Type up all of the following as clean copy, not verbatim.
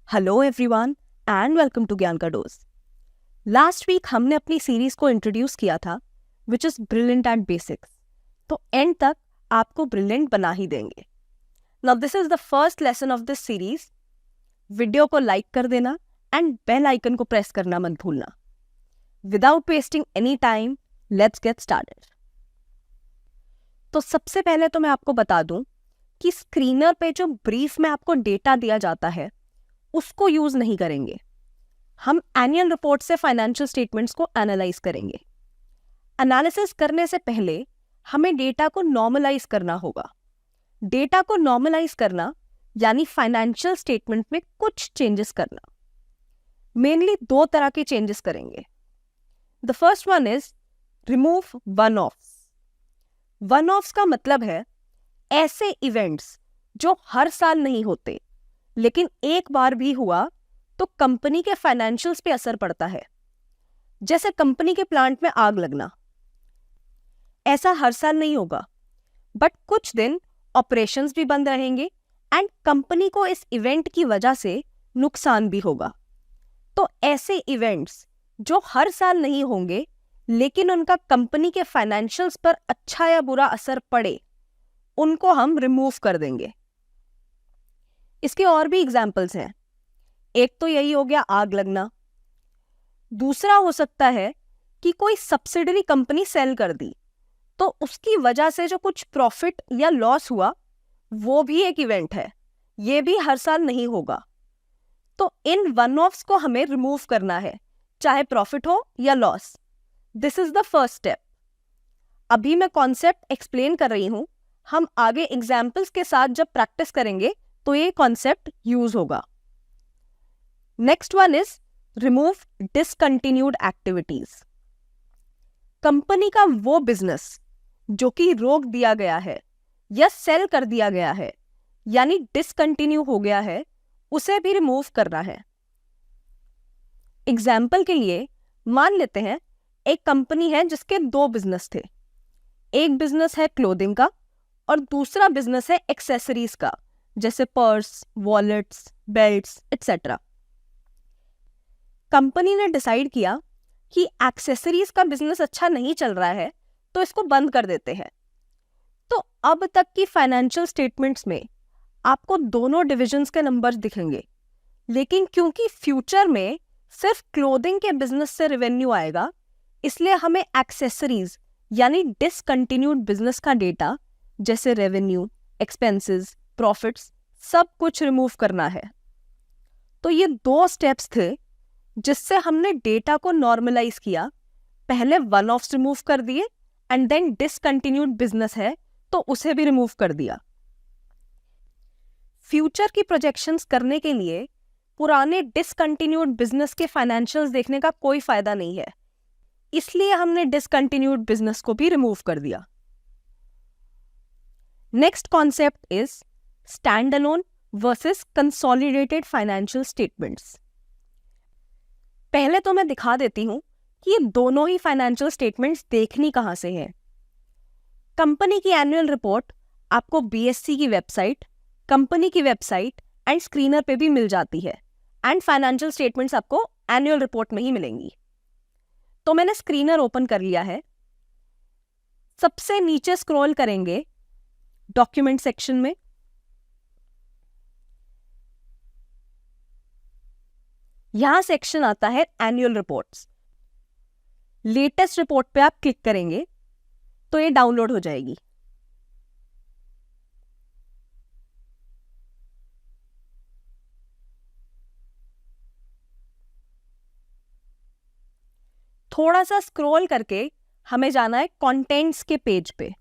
Hello everyone and welcome to Gyan का dose. Last week हमने अपनी सीरीज को इंट्रोड्यूस किया था which is brilliant at basics. तो एंड तक आपको ब्रिलियंट बना ही देंगे। Now this is the first lesson of this series. Video को लाइक कर देना एंड बेल आइकन को प्रेस करना मत भूलना। Without wasting any time let's get started. तो सबसे पहले तो मैं आपको बता दूं कि स्क्रीनर पे जो ब्रीफ में आपको डेटा दिया जाता है उसको यूज नहीं करेंगे। हम एनुअल रिपोर्ट से फाइनेंशियल स्टेटमेंट्स को एनालाइज करेंगे। एनालिसिस करने से पहले हमें डेटा को नॉर्मलाइज करना होगा। डेटा को नॉर्मलाइज करना यानी फाइनेंशियल स्टेटमेंट में कुछ चेंजेस करना। मेनली दो तरह के चेंजेस करेंगे। The first one is remove one offs. One offs का मतलब है ऐसे इवेंट्स जो हर साल नहीं होते लेकिन एक बार भी हुआ तो कंपनी के फाइनेंशियल्स पे असर पड़ता है। जैसे कंपनी के प्लांट में आग लगना। ऐसा हर साल नहीं होगा बट कुछ दिन ऑपरेशंस भी बंद रहेंगे एंड कंपनी को इस इवेंट की वजह से नुकसान भी होगा। तो ऐसे इवेंट्स जो हर साल नहीं होंगे लेकिन उनका कंपनी के फाइनेंशियल्स पर अच्छा या बुरा असर पड़े, उनको हम रिमूव कर देंगे। इसके और भी एग्जाम्पल्स हैं। एक तो यही हो गया आग लगना। दूसरा हो सकता है कि कोई सब्सिडरी कंपनी सेल कर दी तो उसकी वजह से जो कुछ प्रॉफिट या लॉस हुआ वो भी एक इवेंट है। ये भी हर साल नहीं होगा। तो इन वन ऑफ्स को हमें रिमूव करना है, चाहे प्रॉफिट हो या loss. This is the first step. अभी मैं कॉन्सेप्ट एक्सप्लेन कर रही हूं। हम आगे एग्जाम्पल्स के साथ जब प्रैक्टिस करेंगे तो ये कॉन्सेप्ट यूज होगा। Next one is remove discontinued activities. Company का वो बिजनेस जो कि रोक दिया गया है या सेल कर दिया गया है यानी डिसकंटिन्यू हो गया है, उसे भी रिमूव करना है। एग्जाम्पल के लिए मान लेते हैं एक कंपनी है जिसके दो बिजनेस थे। एक बिजनेस है क्लोथिंग का और दूसरा बिजनेस है एक्सेसरीज का, जैसे purse, wallets, belts etcetera. Company ने डिसाइड किया कि एक्सेसरीज का बिजनेस अच्छा नहीं चल रहा है तो इसको बंद कर देते हैं। तो अब तक की फाइनेंशियल स्टेटमेंट्स में आपको दोनों डिविजन्स के नंबर्स दिखेंगे, लेकिन क्योंकि फ्यूचर में सिर्फ क्लोथिंग के बिजनेस से रेवेन्यू आएगा, इसलिए हमें एक्सेसरीज यानी डिसकंटिन्यूड बिजनेस का डेटा जैसे रेवेन्यू, एक्सपेंसेस, प्रॉफिट्स सब कुछ रिमूव करना है। तो ये दो स्टेप्स थे जिससे हमने डेटा को नॉर्मलाइज किया। पहले वन ऑफ्स रिमूव कर दिए एंड देन डिसकंटिन्यूड बिजनेस है तो उसे भी रिमूव कर दिया। फ्यूचर की प्रोजेक्शंस करने के लिए पुराने डिसकंटिन्यूड बिजनेस के फाइनेंशियल्स देखने का कोई फायदा नहीं है, इसलिए हमने डिसकंटिन्यूड बिजनेस को भी रिमूव कर दिया। Next concept is standalone versus consolidated financial statements. पहले तो मैं दिखा देती हूं कि ये दोनों ही फाइनेंशियल स्टेटमेंट्स देखनी कहां से है। कंपनी की एनुअल रिपोर्ट आपको बीएससी की वेबसाइट, कंपनी की वेबसाइट एंड स्क्रीनर पे भी मिल जाती है एंड फाइनेंशियल स्टेटमेंट्स आपको एनुअल रिपोर्ट में ही मिलेंगी। तो मैंने स्क्रीनर ओपन कर लिया है। सबसे नीचे स्क्रॉल करेंगे डॉक्यूमेंट सेक्शन में। यहां सेक्शन आता है एनुअल रिपोर्ट्स। लेटेस्ट रिपोर्ट पे आप क्लिक करेंगे तो ये डाउनलोड हो जाएगी। थोड़ा सा स्क्रॉल करके हमें जाना है कंटेंट्स के पेज पे।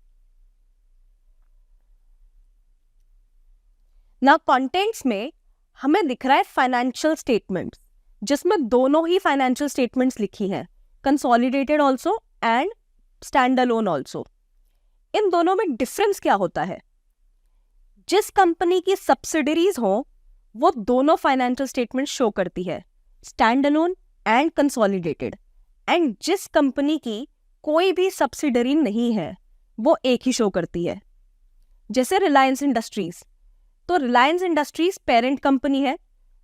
ना कंटेंट्स में हमें दिख रहा है फाइनेंशियल स्टेटमेंट्स, जिसमें दोनों ही फाइनेंशियल स्टेटमेंट्स लिखी हैं, consolidated also and stand alone also. इन दोनों में डिफरेंस क्या होता है? जिस कंपनी की सब्सिडरीज हो वो दोनों फाइनेंशियल स्टेटमेंट शो करती है, stand alone and consolidated. And जिस कंपनी की कोई भी सब्सिडरी नहीं है वो एक ही शो करती है। जैसे रिलायंस इंडस्ट्रीज, तो रिलायंस इंडस्ट्रीज पेरेंट कंपनी है,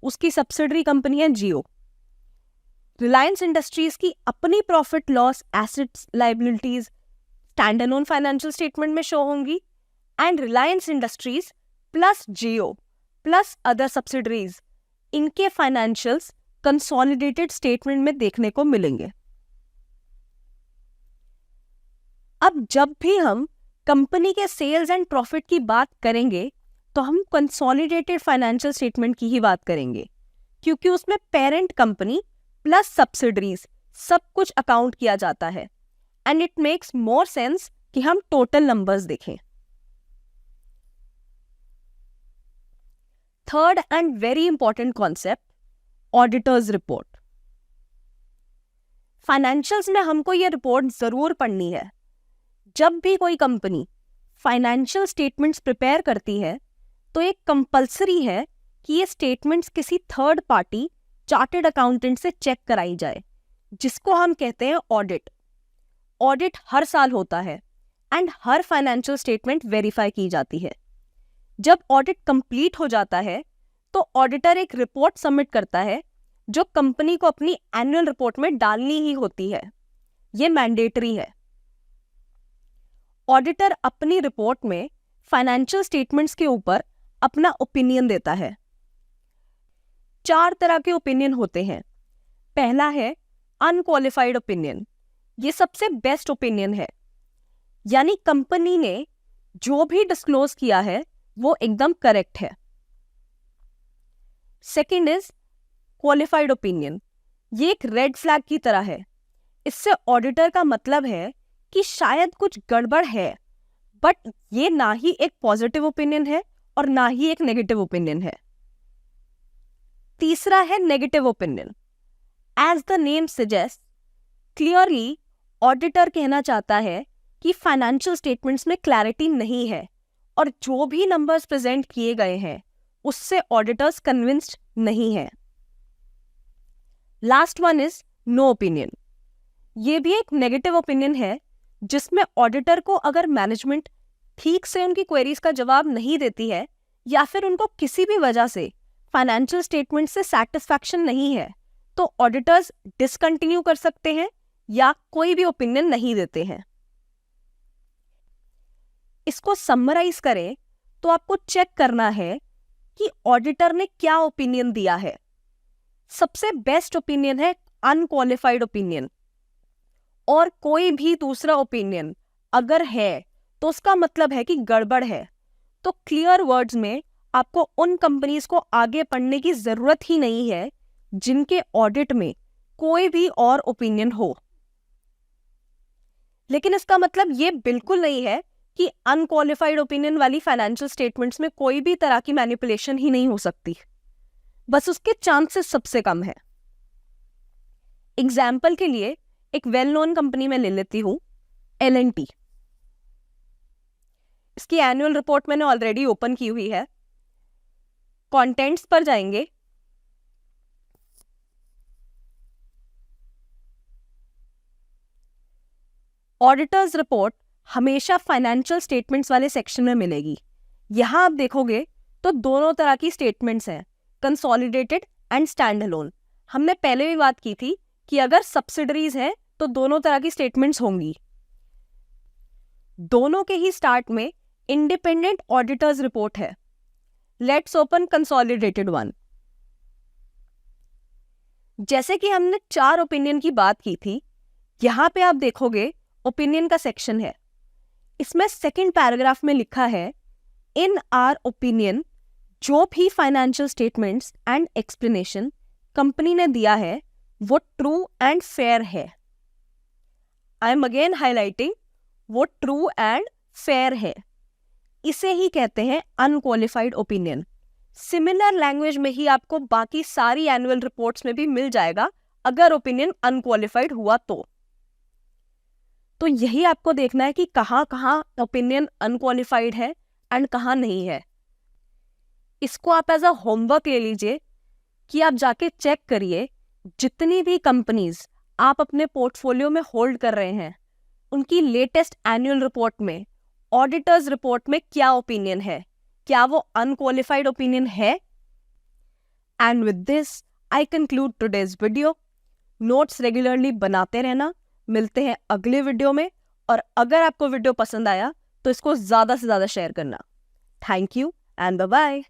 उसकी सब्सिडरी कंपनी है जियो। रिलायंस इंडस्ट्रीज की अपनी profit loss assets liabilities stand alone financial statement में शो होंगी, and Reliance industries plus Jio plus other subsidiaries, इनके फाइनेंशियल्स कंसोलिडेटेड स्टेटमेंट में देखने को मिलेंगे। अब जब भी हम कंपनी के सेल्स एंड प्रॉफिट की बात करेंगे तो हम कंसोलिडेटेड फाइनेंशियल स्टेटमेंट की ही बात करेंगे, क्योंकि उसमें पेरेंट कंपनी प्लस सब्सिडरीज सब कुछ अकाउंट किया जाता है, and it makes more sense कि हम टोटल नंबर्स देखें। Third and very important concept, auditors report. Financials में हमको ये रिपोर्ट जरूर पढ़नी है। जब भी कोई कंपनी फाइनेंशियल स्टेटमेंट्स प्रिपेयर करती है तो एक कंपलसरी है कि ये स्टेटमेंट्स किसी थर्ड पार्टी चार्टर्ड अकाउंटेंट से चेक कराई जाए, जिसको हम कहते हैं ऑडिट। ऑडिट हर साल होता है and her financial statement verify की जाती है। जब ऑडिट कंप्लीट हो जाता है तो ऑडिटर एक रिपोर्ट सबमिट करता है जो कंपनी को अपनी एनुअल रिपोर्ट में डालनी ही होती है। ये मैंडेटरी है। ऑडिटर अपनी रिपोर्ट में फाइनेंशियल स्टेटमेंट्स के ऊपर अपना ओपिनियन देता है। 4 तरह के ओपिनियन होते हैं। पहला है अनक्वालिफाइड ओपिनियन। ये सबसे बेस्ट ओपिनियन है, यानी कंपनी ने जो भी डिस्क्लोज किया है वो एकदम करेक्ट है। Second is qualified opinion. ये एक रेड फ्लैग की तरह है। इससे ऑडिटर का मतलब है कि शायद कुछ गड़बड़ है, बट ये ना ही एक पॉजिटिव ओपिनियन है और ना ही एक नेगेटिव ओपिनियन है। तीसरा है negative opinion. As the name suggest, clearly auditor कहना चाहता है कि फाइनेंशियल स्टेटमेंट्स में क्लैरिटी नहीं है और जो भी नंबर्स प्रेजेंट किए गए हैं उससे ऑडिटर्स कन्विंस्ड नहीं है। Last one is no opinion. ये भी एक नेगेटिव ओपिनियन है जिसमें ऑडिटर को अगर मैनेजमेंट ठीक से उनकी क्वेरीज का जवाब नहीं देती है या फिर उनको किसी भी वजह से फाइनेंशियल स्टेटमेंट से सैटिस्फैक्शन नहीं है तो ऑडिटर्स डिसकंटिन्यू कर सकते हैं या कोई भी ओपिनियन नहीं देते हैं। इसको समराइज करें तो आपको चेक करना है कि ऑडिटर ने क्या ओपिनियन दिया है। सबसे बेस्ट ओपिनियन है अनक्वालिफाइड ओपिनियन, और कोई भी दूसरा ओपिनियन अगर है तो उसका मतलब है कि गड़बड़ है। तो क्लियर वर्ड्स में आपको उन कंपनीज को आगे पढ़ने की जरूरत ही नहीं है जिनके ऑडिट में कोई भी और ओपिनियन हो। लेकिन इसका मतलब ये बिल्कुल नहीं है कि अनक्वालिफाइड ओपिनियन वाली फाइनेंशियल स्टेटमेंट्स में कोई भी तरह की मैनिपुलेशन ही नहीं हो सकती, बस उसके चांसेस सबसे कम है। एग्जाम्पल के लिए एक वेल नोन कंपनी में ले लेती हूं, L&T। इसकी एनुअल रिपोर्ट मैंने ऑलरेडी ओपन की हुई है। कंटेंट्स पर जाएंगे, ऑडिटर्स रिपोर्ट हमेशा फाइनेंशियल स्टेटमेंट्स वाले सेक्शन में मिलेगी। यहां आप देखोगे तो दोनों तरह की स्टेटमेंट्स हैं, कंसोलिडेटेड एंड स्टैंड अलोन। हमने पहले भी बात की थी कि अगर सब्सिडरीज है तो दोनों तरह की स्टेटमेंट्स होंगी। दोनों के ही स्टार्ट में इंडिपेंडेंट ऑडिटर्स रिपोर्ट है। Let's open consolidated one. जैसे कि हमने 4 ओपिनियन की बात की थी, यहां पे आप देखोगे ओपिनियन का सेक्शन है। इसमें सेकंड पैराग्राफ में लिखा है, इन आवर ओपिनियन जो भी financial statements and explanation company ने दिया है वो ट्रू एंड फेयर है। आई एम अगेन हाईलाइटिंग, वो ट्रू एंड फेयर है। इसे ही कहते हैं अनक्वालिफाइड ओपिनियन। सिमिलर लैंग्वेज में ही आपको बाकी सारी एनुअल रिपोर्ट्स में भी मिल जाएगा अगर ओपिनियन अनक्वालिफाइड हुआ तो यही आपको देखना है कि कहाँ ओपिनियन अनक्वालिफाइड है एंड कहाँ नहीं है। इसको आप एज अ होमवर्क ले लीजिए कि आप जाके चेक करिए जितनी भी कंपनीज आप अपने पोर्टफोलियो में होल्ड कर रहे हैं उनकी लेटेस्ट एनुअल रिपोर्ट में, ऑडिटर्स रिपोर्ट में क्या ओपिनियन है, क्या वो अनक्वालिफाइड ओपिनियन है। And with this I conclude today's video. Notes regularly बनाते रहना. मिलते हैं अगले वीडियो में. और अगर आपको वीडियो पसंद आया तो इसको ज़्यादा से ज़्यादा शेयर करना. Thank you and bye bye.